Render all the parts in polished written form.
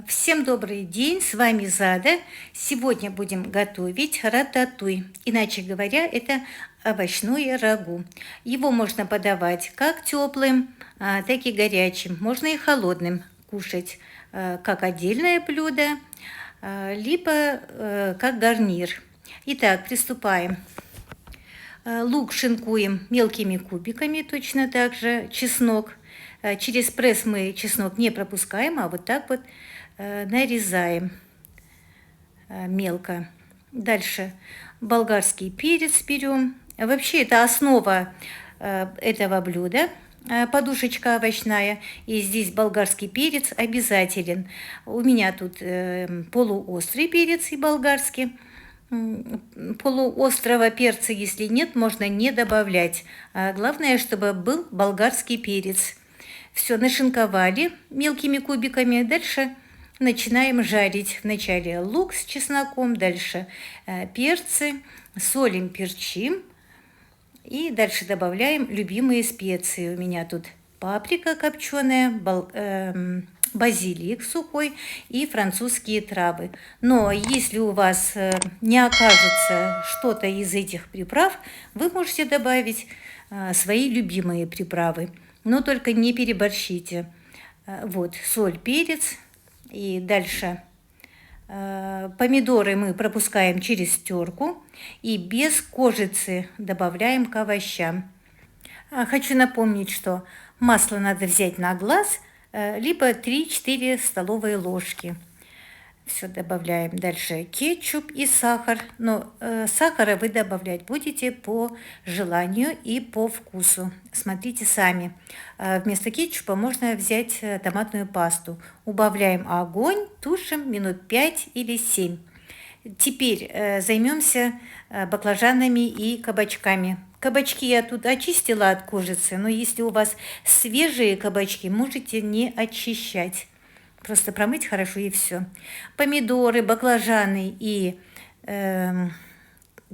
Всем добрый день, с вами Зада. Сегодня будем готовить рататуй. Иначе говоря, это овощное рагу. Его можно подавать как теплым, так и горячим. Можно и холодным кушать, как отдельное блюдо, либо как гарнир. Итак, приступаем. Лук шинкуем мелкими кубиками, точно так же чеснок. Через пресс мы чеснок не пропускаем, а вот так вот нарезаем мелко. Дальше болгарский перец берем. Вообще это основа этого блюда, подушечка овощная. И здесь болгарский перец обязателен. У меня тут полуострый перец и болгарский. Полуострого перца, если нет, можно не добавлять. Главное, чтобы был болгарский перец. Все, нашинковали мелкими кубиками. Дальше начинаем жарить. Вначале лук с чесноком, дальше перцы, солим, перчим. И дальше добавляем любимые специи. У меня тут паприка копченая, базилик сухой и французские травы. Но если у вас не окажется что-то из этих приправ, вы можете добавить свои любимые приправы. Но только не переборщите. Вот, соль, перец. И дальше помидоры мы пропускаем через терку и без кожицы добавляем к овощам. Хочу напомнить, что масло надо взять на глаз, либо 3-4 столовые ложки. Все добавляем. Дальше кетчуп и сахар. Но сахара вы добавлять будете по желанию и по вкусу. Смотрите сами. Вместо кетчупа можно взять томатную пасту. Убавляем огонь, тушим минут 5 или 7. Теперь займемся баклажанами и кабачками. Кабачки я тут очистила от кожицы, но если у вас свежие кабачки, можете не очищать. Просто промыть хорошо и все. Помидоры, баклажаны и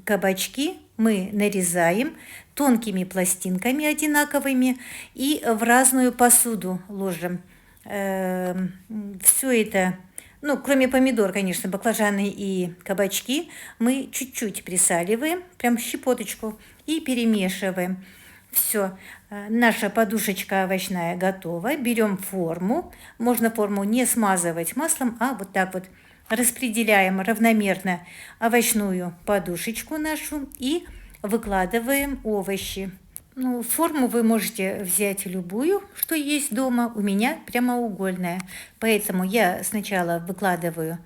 кабачки мы нарезаем тонкими пластинками одинаковыми и в разную посуду ложим. Все это, ну, кроме помидор, конечно, баклажаны и кабачки, мы чуть-чуть присаливаем, прям щепоточку, и перемешиваем. Все, наша подушечка овощная готова. Берем форму. Можно форму не смазывать маслом, а вот так вот распределяем равномерно овощную подушечку нашу и выкладываем овощи. Ну, форму вы можете взять любую, что есть дома. У меня прямоугольная. Поэтому я сначала выкладываю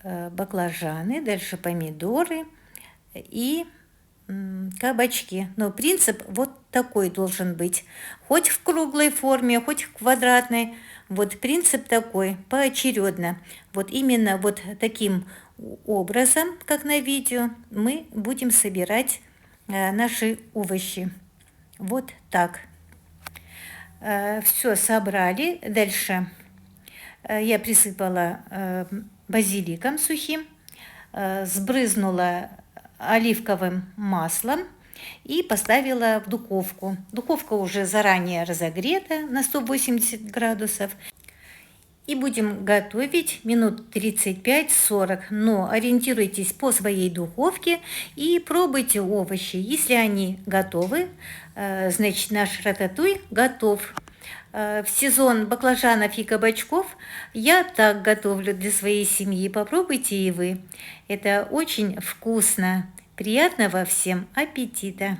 баклажаны, дальше помидоры и кабачки. Но принцип вот такой должен быть. Хоть в круглой форме, хоть в квадратной. Вот принцип такой, поочередно. Вот именно вот таким образом, как на видео, мы будем собирать наши овощи. Вот так. Все собрали. Дальше я присыпала базиликом сухим, сбрызнула оливковым маслом и поставила в духовку. Духовка уже заранее разогрета на 180 градусов. И будем готовить минут 35-40. Но ориентируйтесь по своей духовке и пробуйте овощи. Если они готовы, значит наш рататуй готов. В сезон баклажанов и кабачков я так готовлю для своей семьи. Попробуйте и вы. Это очень вкусно. Приятного всем аппетита!